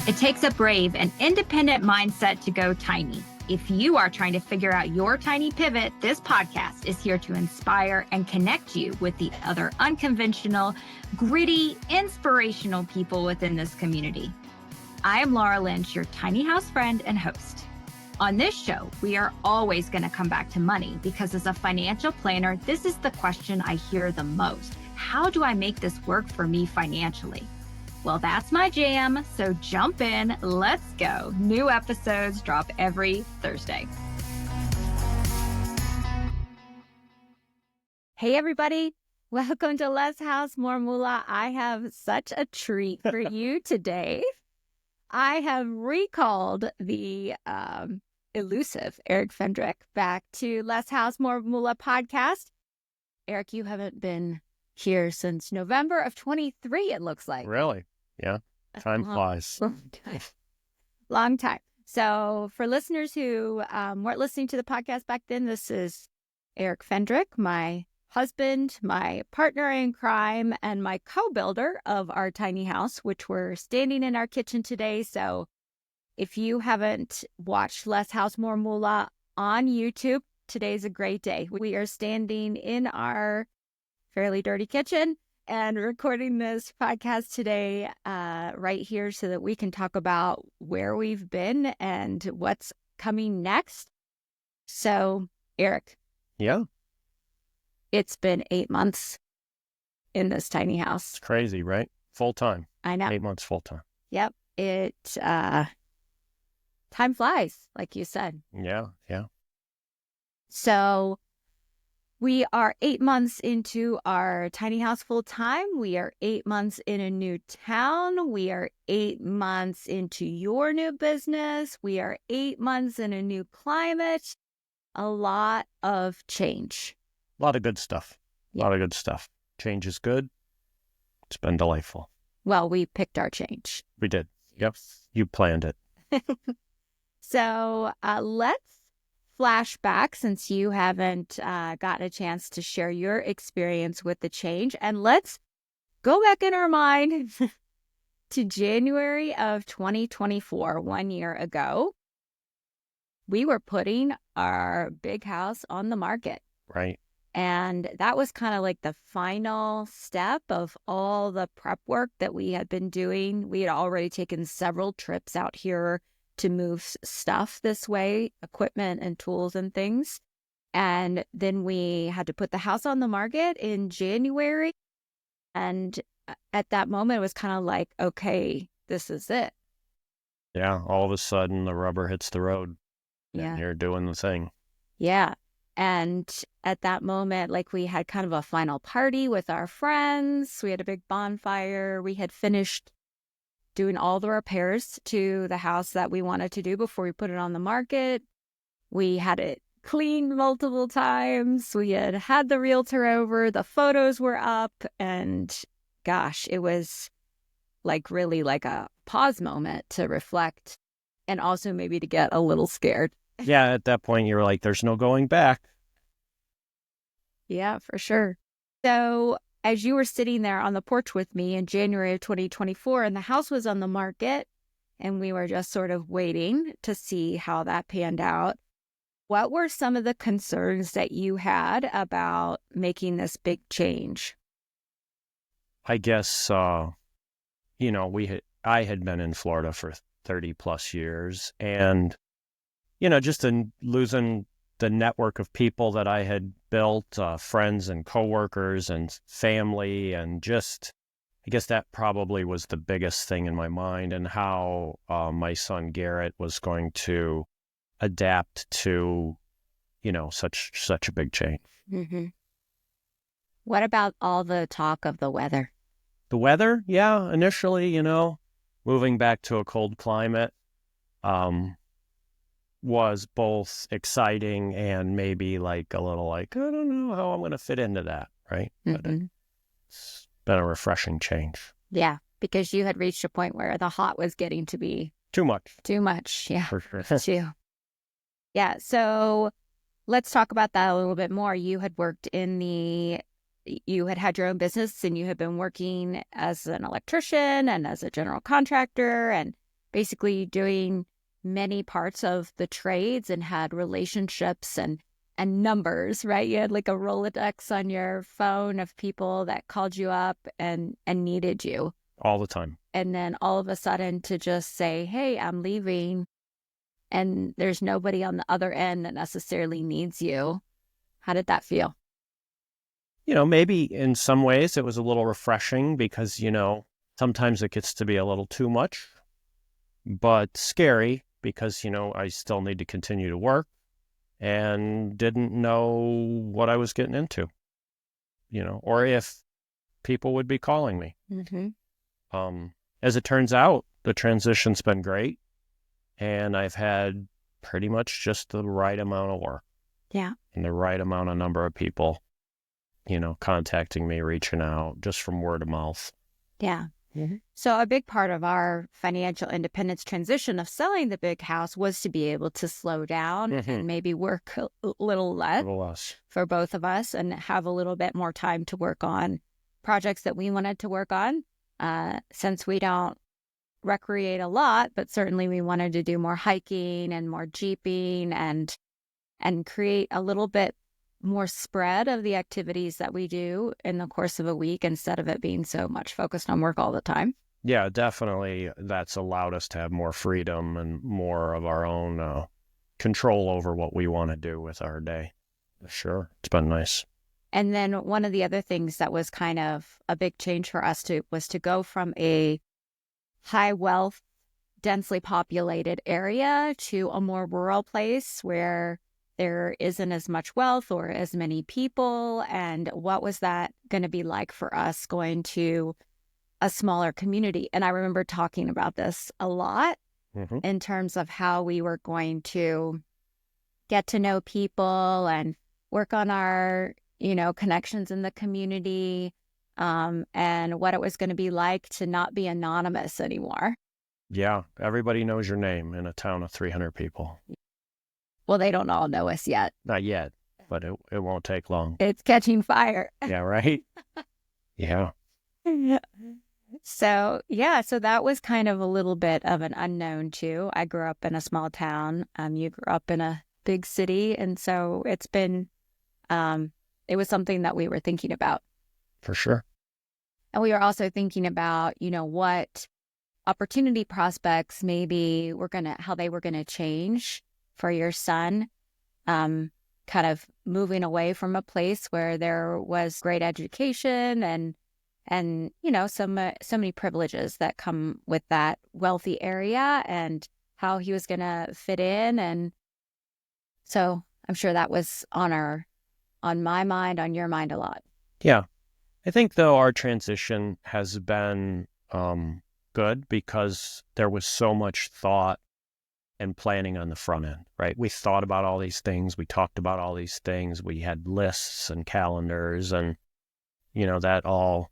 It takes a brave and independent mindset to go tiny. If you are trying to figure out your tiny pivot, this podcast is here to inspire and connect you with the other unconventional, gritty, inspirational people within this community. I am Laura Lynch, your tiny house friend and host. On this show, we are always going to come back to money because as a financial planner, this is the question I hear the most. How do I make this work for me financially? Well, that's my jam, so jump in, let's go. New episodes drop every Thursday. Hey, everybody. Welcome to Less House More Moola. I have such a treat for you today. I have recalled the elusive Eric Fendrick back to Less House More Moola podcast. Eric, you haven't been here since November of 23, it looks like. Really? Yeah. Time flies. Long time. So for listeners who weren't listening to the podcast back then, this is Eric Fendrick, my husband, my partner in crime, and my co-builder of our tiny house, which we're standing in our kitchen today. So if you haven't watched Less House More Moola on YouTube, today's a great day. We are standing in our fairly dirty kitchen and recording this podcast today right here so that we can talk about where we've been and what's coming next. So, Eric. Yeah. It's been 8 months in this tiny house. It's crazy, right? Full time. I know. 8 months full time. Yep. Time flies, like you said. Yeah. So we are 8 months into our tiny house full time. We are 8 months in a new town. We are 8 months into your new business. We are 8 months in a new climate. A lot of change. A lot of good stuff. A lot of good stuff. Change is good. It's been delightful. Well, we picked our change. We did. Yep. You planned it. So let's flashback since you haven't gotten a chance to share your experience with the change. And let's go back in our mind to January of 2024, 1 year ago. We were putting our big house on the market. Right. And that was kind of like the final step of all the prep work that we had been doing. We had already taken several trips out here to move stuff this way, equipment and tools and things. And then we had to put the house on the market in January. And at that moment, it was kind of like, okay, this is it. Yeah. All of a sudden, the rubber hits the road. Yeah. And you're doing the thing. Yeah. And at that moment, like we had kind of a final party with our friends. We had a big bonfire. We had finished doing all the repairs to the house that we wanted to do before we put it on the market. We had it cleaned multiple times. We had the realtor over. The photos were up. And gosh, it was like really like a pause moment to reflect and also maybe to get a little scared. Yeah, at that point, you were like, there's no going back. Yeah, for sure. So as you were sitting there on the porch with me in January of 2024 and the house was on the market and we were just sort of waiting to see how that panned out, what were some of the concerns that you had about making this big change? I guess, I had been in Florida for 30 plus years and just in losing the network of people that I had built, friends and coworkers and family, and just, I guess that probably was the biggest thing in my mind, and how my son Garrett was going to adapt to, such a big change. Mm-hmm. What about all the talk of the weather? The weather, yeah, initially, moving back to a cold climate, was both exciting and maybe like a little like, I don't know how I'm going to fit into that, right? Mm-hmm. But it's been a refreshing change. Yeah, because you had reached a point where the hot was getting to be Too much. too much. Yeah, For sure. too. Yeah, so let's talk about that a little bit more. You had had your own business and you had been working as an electrician and as a general contractor and basically doing many parts of the trades and had relationships and numbers, right? You had like a Rolodex on your phone of people that called you up and needed you. All the time. And then all of a sudden to just say, hey, I'm leaving, and there's nobody on the other end that necessarily needs you. How did that feel? Maybe in some ways it was a little refreshing because, sometimes it gets to be a little too much, but scary because, I still need to continue to work and didn't know what I was getting into, or if people would be calling me. As it turns out, the transition's been great, and I've had pretty much just the right amount of work. Yeah. And the right amount of number of people, contacting me, reaching out, just from word of mouth. Yeah. So a big part of our financial independence transition of selling the big house was to be able to slow down and maybe work a little less for both of us and have a little bit more time to work on projects that we wanted to work on. Since we don't recreate a lot, but certainly we wanted to do more hiking and more jeeping and create a little bit more spread of the activities that we do in the course of a week instead of it being so much focused on work all the time. Yeah, definitely. That's allowed us to have more freedom and more of our own control over what we want to do with our day. Sure. It's been nice. And then one of the other things that was kind of a big change for us was to go from a high wealth, densely populated area to a more rural place where there isn't as much wealth or as many people. And what was that going to be like for us going to a smaller community? And I remember talking about this a lot in terms of how we were going to get to know people and work on our, connections in the community, and what it was going to be like to not be anonymous anymore. Yeah, everybody knows your name in a town of 300 people. Well, they don't all know us yet. Not yet, but it won't take long. It's catching fire. Yeah, right? Yeah. So that was kind of a little bit of an unknown too. I grew up in a small town. You grew up in a big city. And so it's been, it was something that we were thinking about. For sure. And we were also thinking about, what opportunity prospects maybe how they were going to change for your son, kind of moving away from a place where there was great education and so many privileges that come with that wealthy area, and how he was going to fit in. And so I'm sure that was on my mind, on your mind a lot. Yeah. I think, though, our transition has been good because there was so much thought and planning on the front end, right? We thought about all these things. We talked about all these things. We had lists and calendars, and, that all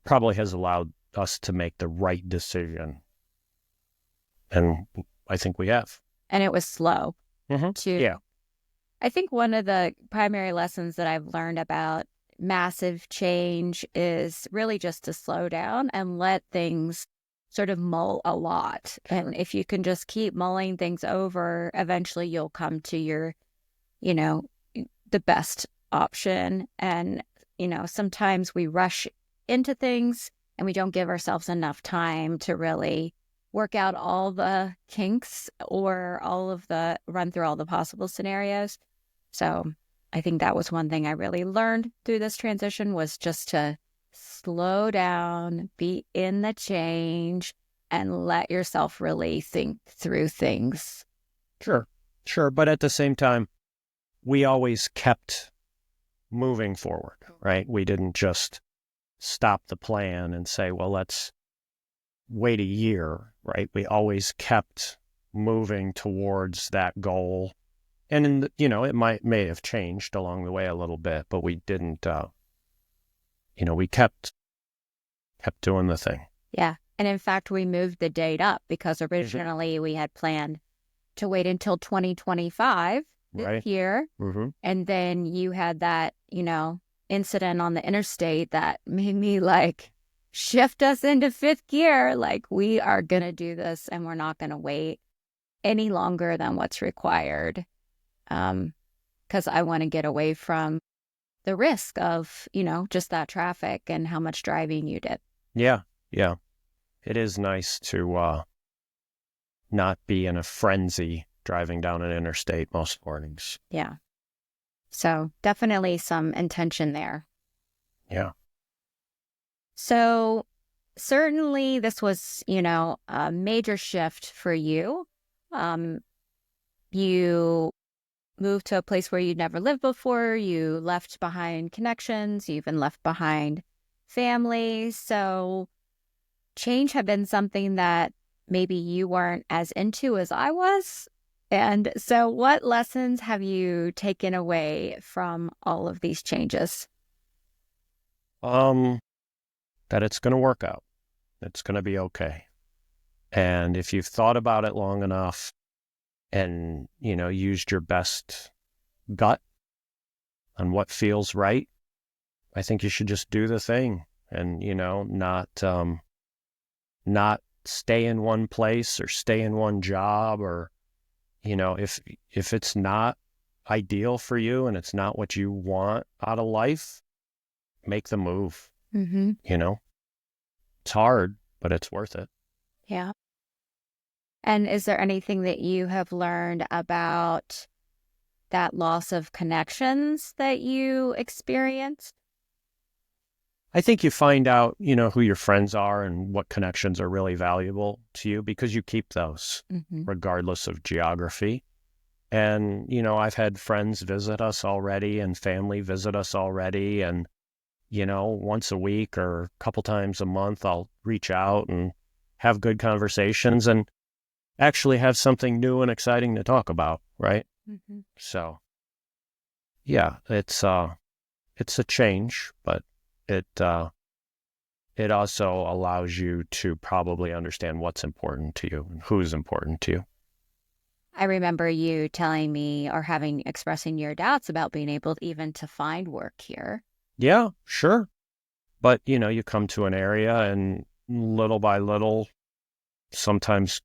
probably has allowed us to make the right decision. And I think we have. And it was slow too. Yeah. I think one of the primary lessons that I've learned about massive change is really just to slow down and let things sort of mull a lot. And if you can just keep mulling things over, eventually you'll come to your, the best option. And, sometimes we rush into things and we don't give ourselves enough time to really work out all the kinks or run through all the possible scenarios. So I think that was one thing I really learned through this transition, was just to slow down, be in the change, and let yourself really think through things. Sure. But at the same time, we always kept moving forward, right? We didn't just stop the plan and say, well, let's wait a year, right? We always kept moving towards that goal. And, it may have changed along the way a little bit, but we didn't, we kept doing the thing. Yeah. And in fact, we moved the date up because originally we had planned to wait until 2025 this year. And then you had that, incident on the interstate that made me like, shift us into fifth gear. Like, we are going to do this and we're not going to wait any longer than what's required. Because I want to get away from the risk of, just that traffic and how much driving you did. Yeah. Yeah. It is nice to not be in a frenzy driving down an interstate most mornings. Yeah. So definitely some intention there. Yeah. So certainly this was, a major shift for you. You moved to a place where you'd never lived before. You left behind connections. You even left behind family. So change had been something that maybe you weren't as into as I was. And so what lessons have you taken away from all of these changes? That it's going to work out. It's going to be okay. And if you've thought about it long enough and, used your best gut on what feels right, I think you should just do the thing and, not stay in one place or stay in one job or, if it's not ideal for you and it's not what you want out of life, make the move. Mm-hmm. It's hard, but it's worth it. Yeah. And is there anything that you have learned about that loss of connections that you experienced? I think you find out, who your friends are and what connections are really valuable to you because you keep those regardless of geography. And, I've had friends visit us already and family visit us already. And, once a week or a couple times a month, I'll reach out and have good conversations and actually have something new and exciting to talk about, right? Mm-hmm. So, yeah, it's a change, but it also allows you to probably understand what's important to you and who's important to you. I remember you telling me or expressing your doubts about being able even to find work here. Yeah, sure. But, you come to an area and little by little, sometimes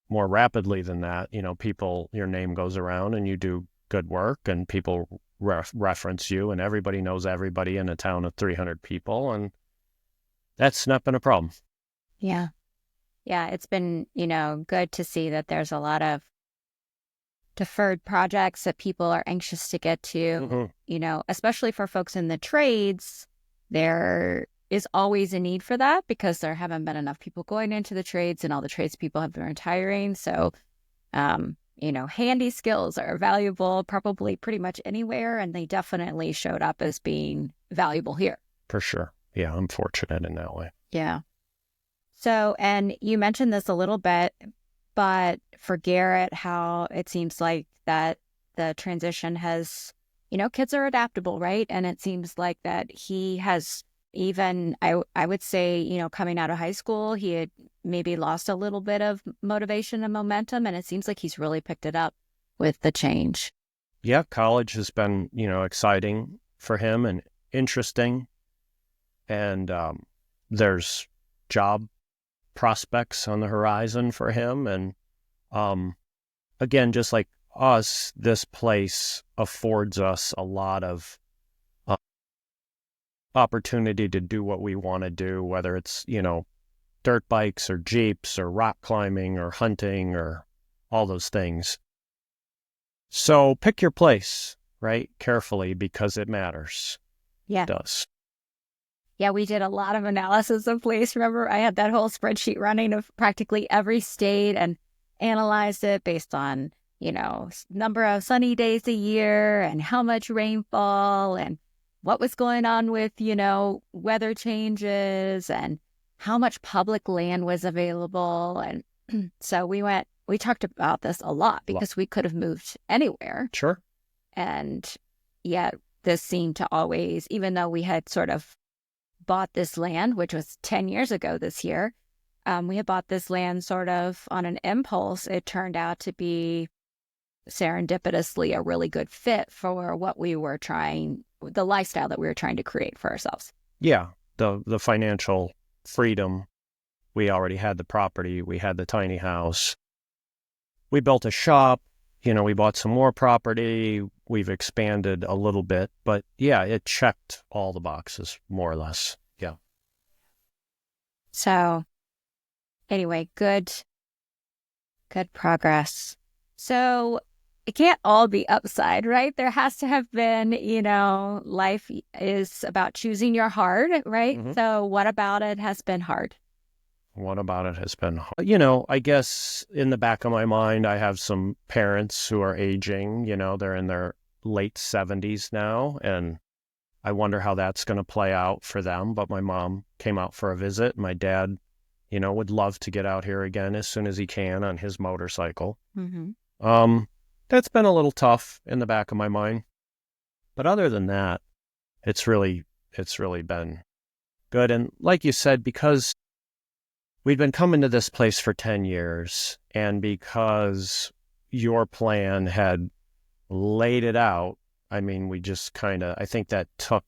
more rapidly than that, your name goes around and you do good work and people reference you and everybody knows everybody in a town of 300 people. And that's not been a problem. Yeah. Yeah. It's been, good to see that there's a lot of deferred projects that people are anxious to get to, especially for folks in the trades. There is always a need for that because there haven't been enough people going into the trades and all the tradespeople have been retiring. So, handy skills are valuable probably pretty much anywhere. And they definitely showed up as being valuable here. For sure. Yeah, I'm fortunate in that way. Yeah. So, and you mentioned this a little bit, but for Garrett, how it seems like that the transition has, kids are adaptable, right? And it seems like that he has even, I would say, coming out of high school, he had maybe lost a little bit of motivation and momentum. And it seems like he's really picked it up with the change. Yeah, college has been, exciting for him and interesting. And there's job prospects on the horizon for him. And again, just like us, this place affords us a lot of opportunity to do what we want to do, whether it's, dirt bikes or Jeeps or rock climbing or hunting or all those things. So pick your place, right? Carefully because it matters. Yeah. It does. Yeah, we did a lot of analysis of place. Remember, I had that whole spreadsheet running of practically every state and analyzed it based on, number of sunny days a year and how much rainfall and what was going on with, weather changes and how much public land was available. And so we talked about this a lot because we could have moved anywhere. Sure. And yet this seemed to always, even though we had sort of bought this land, which was 10 years ago this year, we had bought this land sort of on an impulse. It turned out to be serendipitously a really good fit for what we were trying, the lifestyle that we were trying to create for ourselves. Yeah. The financial freedom. We already had the property. We had the tiny house. We built a shop. We bought some more property. We've expanded a little bit. But yeah, it checked all the boxes, more or less. Yeah. So anyway, good progress. So it can't all be upside, right? There has to have been, life is about choosing your hard, right? Mm-hmm. So what about it has been hard? What about it has been hard? I guess in the back of my mind, I have some parents who are aging. They're in their late 70s now, and I wonder how that's going to play out for them. But my mom came out for a visit. My dad, would love to get out here again as soon as he can on his motorcycle. Mm-hmm. That's been a little tough in the back of my mind. But other than that, it's really been good. And like you said, because we'd been coming to this place for 10 years, and because your plan had laid it out, I mean, we just I think that took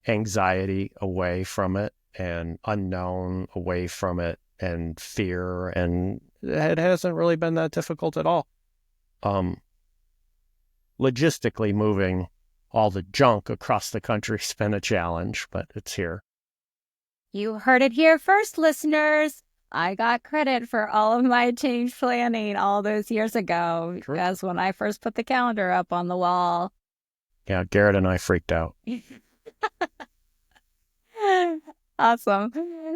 anxiety away from it and unknown away from it and fear, and it hasn't really been that difficult at all. Logistically moving all the junk across the country's been a challenge, but it's here. You heard it here first, listeners. I got credit for all of my change planning all those years ago, because when I first put the calendar up on the wall. Yeah, Garrett and I freaked out. Awesome.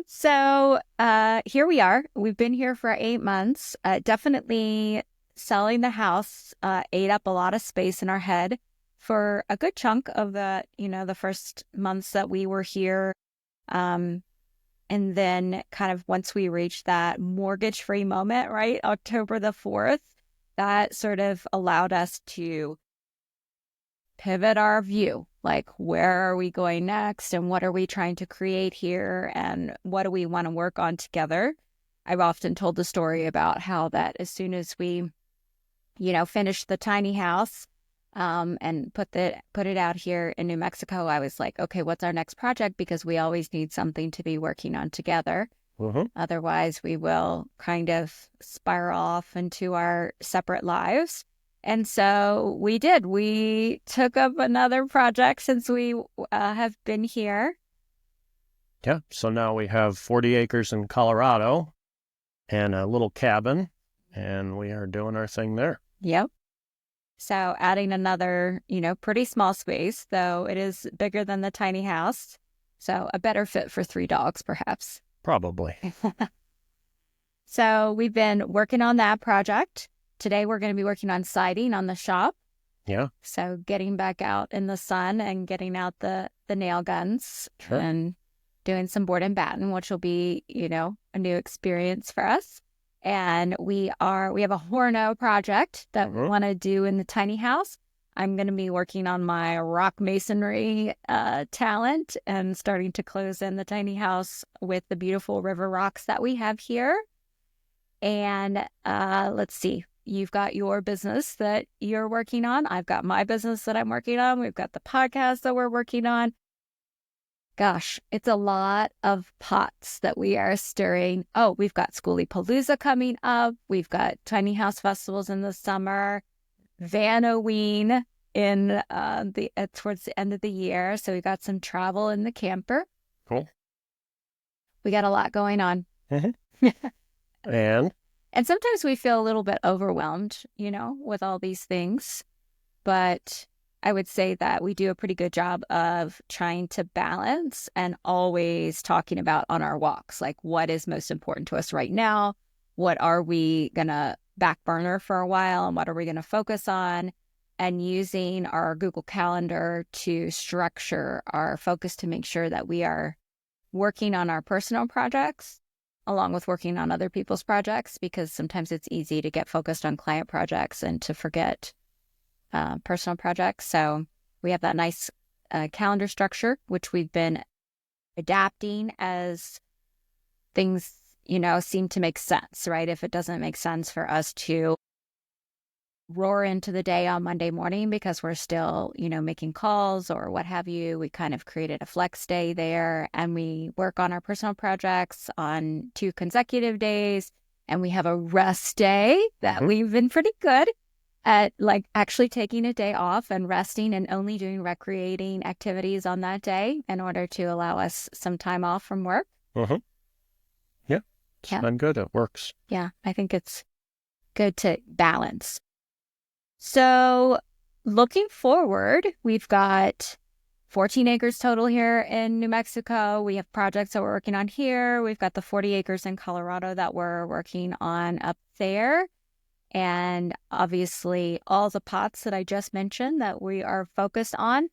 So here we are. We've been here for 8 months. Definitely selling the house ate up a lot of space in our head for a good chunk of the first months that we were here. And then kind of once we reached that mortgage-free moment, right, October the 4th, that sort of allowed us to pivot our view. Like, where are we going next, and what are we trying to create here, and what do we want to work on together? I've often told the story about how that as soon as we, finished the tiny house and put it out here in New Mexico, I was like, okay, what's our next project? Because we always need something to be working on together. Mm-hmm. Otherwise, we will kind of spiral off into our separate lives. And so we did. We took up another project since we have been here. Yeah. So now we have 40 acres in Colorado and a little cabin, and we are doing our thing there. Yep. So adding another, pretty small space, though it is bigger than the tiny house. So a better fit for 3 dogs, perhaps. Probably. So we've been working on that project. Today, we're going to be working on siding on the shop. Yeah. So getting back out in the sun and getting out the nail guns. Sure. And doing some board and batten, which will be, a new experience for us. And we have a Horno project that we want to do in the tiny house. I'm going to be working on my rock masonry talent and starting to close in the tiny house with the beautiful river rocks that we have here. And let's see. You've got your business that you're working on. I've got my business that I'm working on. We've got the podcast that we're working on. Gosh, it's a lot of pots that we are stirring. Oh, we've got Schoolie-Palooza coming up. We've got tiny house festivals in the summer. Van-O-Ween in towards the end of the year. So we got some travel in the camper. Cool. We got a lot going on. And sometimes we feel a little bit overwhelmed, with all these things. But I would say that we do a pretty good job of trying to balance and always talking about on our walks, like what is most important to us right now? What are we going to back burner for a while, and what are we going to focus on? And using our Google Calendar to structure our focus to make sure that we are working on our personal projects along with working on other people's projects, because sometimes it's easy to get focused on client projects and to forget personal projects. So we have that nice calendar structure, which we've been adapting as things, seem to make sense, right? If it doesn't make sense for us to roar into the day on Monday morning because we're still, making calls or what have you. We kind of created a flex day there, and we work on our personal projects on 2 consecutive days. And we have a rest day that we've been pretty good at, like actually taking a day off and resting and only doing recreating activities on that day in order to allow us some time off from work. Yeah. It's been good. It works. Yeah. I think it's good to balance. So looking forward, we've got 14 acres total here in New Mexico. We have projects that we're working on here. We've got the 40 acres in Colorado that we're working on up there. And obviously all the pots that I just mentioned that we are focused on.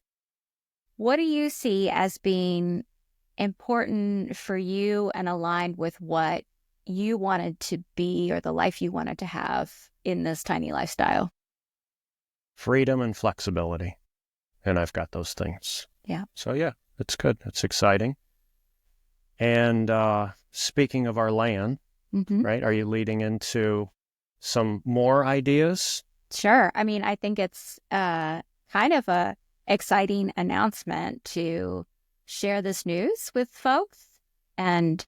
What do you see as being important for you and aligned with what you wanted to be or the life you wanted to have in this tiny lifestyle? Freedom and flexibility. And I've got those things. Yeah. So yeah, it's good. It's exciting. And speaking of our land, right? Are you leading into some more ideas? Sure. I mean, I think it's kind of a exciting announcement to share this news with folks. And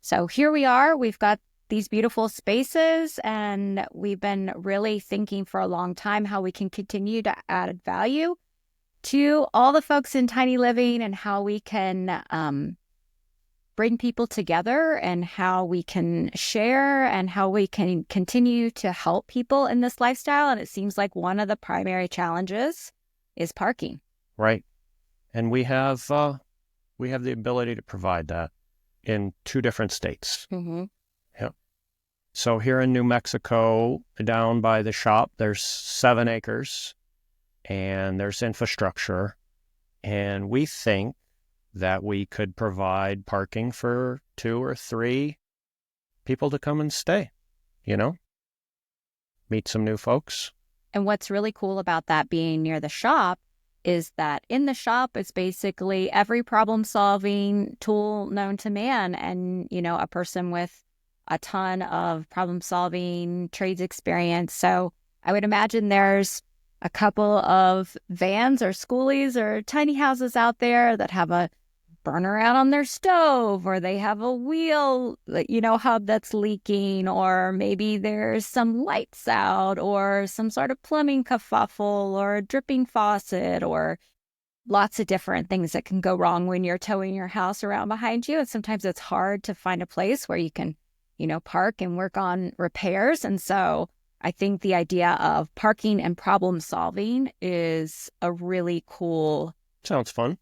so here we are. We've got these beautiful spaces, and we've been really thinking for a long time how we can continue to add value to all the folks in tiny living and how we can bring people together and how we can share and how we can continue to help people in this lifestyle. And it seems like one of the primary challenges is parking. Right. And we have the ability to provide that in 2 different states. Yep. So here in New Mexico, down by the shop, there's 7 acres and there's infrastructure. And we think that we could provide parking for 2 or 3 people to come and stay, meet some new folks. And what's really cool about that being near the shop is that in the shop, it's basically every problem-solving tool known to man and, a person with a ton of problem-solving trades experience. So I would imagine there's a couple of vans or schoolies or tiny houses out there that have a burner out on their stove, or they have a wheel, hub that's leaking, or maybe there's some lights out, or some sort of plumbing kerfuffle, or a dripping faucet, or lots of different things that can go wrong when you're towing your house around behind you. And sometimes it's hard to find a place where you can, park and work on repairs. And so I think the idea of parking and problem solving is a really cool. Sounds fun.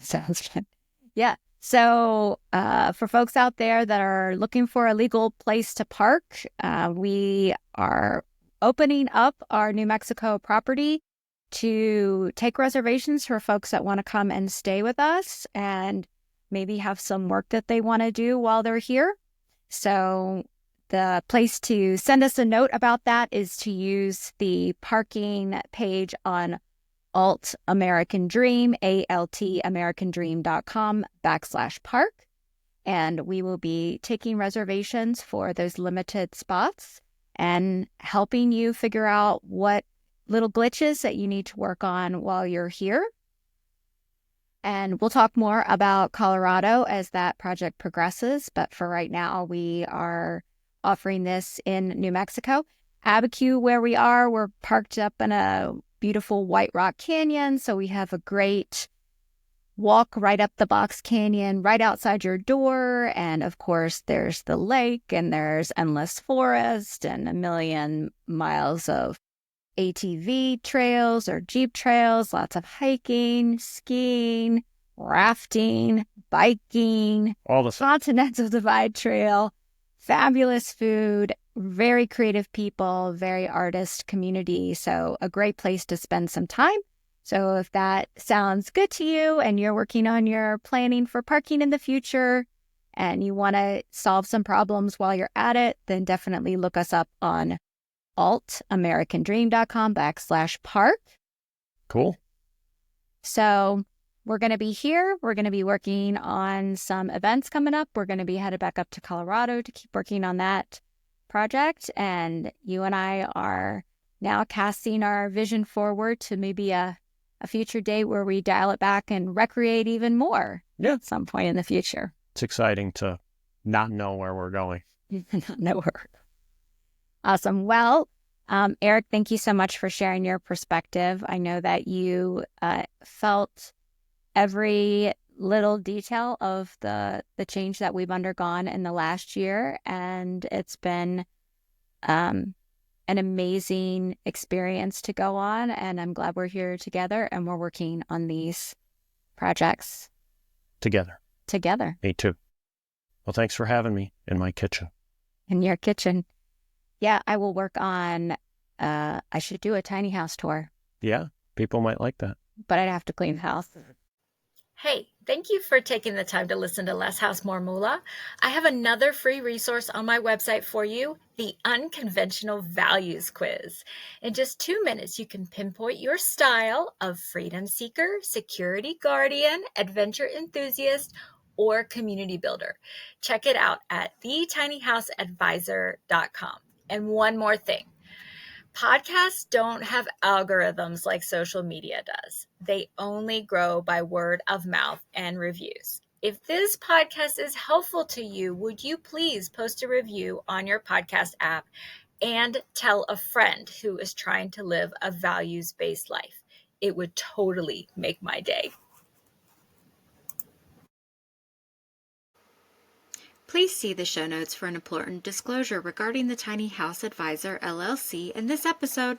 Sounds fun. Yeah. So for folks out there that are looking for a legal place to park, we are opening up our New Mexico property to take reservations for folks that want to come and stay with us and maybe have some work that they want to do while they're here. So the place to send us a note about that is to use the parking page on Alt American Dream, altamericandream.com/park. And we will be taking reservations for those limited spots and helping you figure out what little glitches that you need to work on while you're here. And we'll talk more about Colorado as that project progresses. But for right now, we are offering this in New Mexico. Abiquiu, where we are, we're parked up in a beautiful White Rock Canyon. So we have a great walk right up the Box Canyon, right outside your door. And of course, there's the lake and there's endless forest and a million miles of ATV trails or Jeep trails, lots of hiking, skiing, rafting, biking, all the Continental Divide Trail, fabulous food, very creative people, very artist community. So a great place to spend some time. So if that sounds good to you and you're working on your planning for parking in the future and you want to solve some problems while you're at it, then definitely look us up on altamericandream.com/park. Cool. So we're going to be here. We're going to be working on some events coming up. We're going to be headed back up to Colorado to keep working on that project. And you and I are now casting our vision forward to maybe a future date where we dial it back and recreate even more at some point in the future. It's exciting to not know where we're going. No work. Awesome. Well, Eric, thank you so much for sharing your perspective. I know that you felt every little detail of the change that we've undergone in the last year, and it's been an amazing experience to go on, and I'm glad we're here together and we're working on these projects Together. Me too. Well, thanks for having me in my kitchen. In your kitchen. Yeah, I will work on, I should do a tiny house tour. Yeah, people might like that. But I'd have to clean the house. Hey, thank you for taking the time to listen to Less House More Moola. I have another free resource on my website for you, the Unconventional Values Quiz. In just 2 minutes, you can pinpoint your style of freedom seeker, security guardian, adventure enthusiast, or community builder. Check it out at thetinyhouseadvisor.com. And one more thing. Podcasts don't have algorithms like social media does. They only grow by word of mouth and reviews. If this podcast is helpful to you, would you please post a review on your podcast app and tell a friend who is trying to live a values-based life? It would totally make my day. Please see the show notes for an important disclosure regarding the Tiny House Advisor LLC in this episode.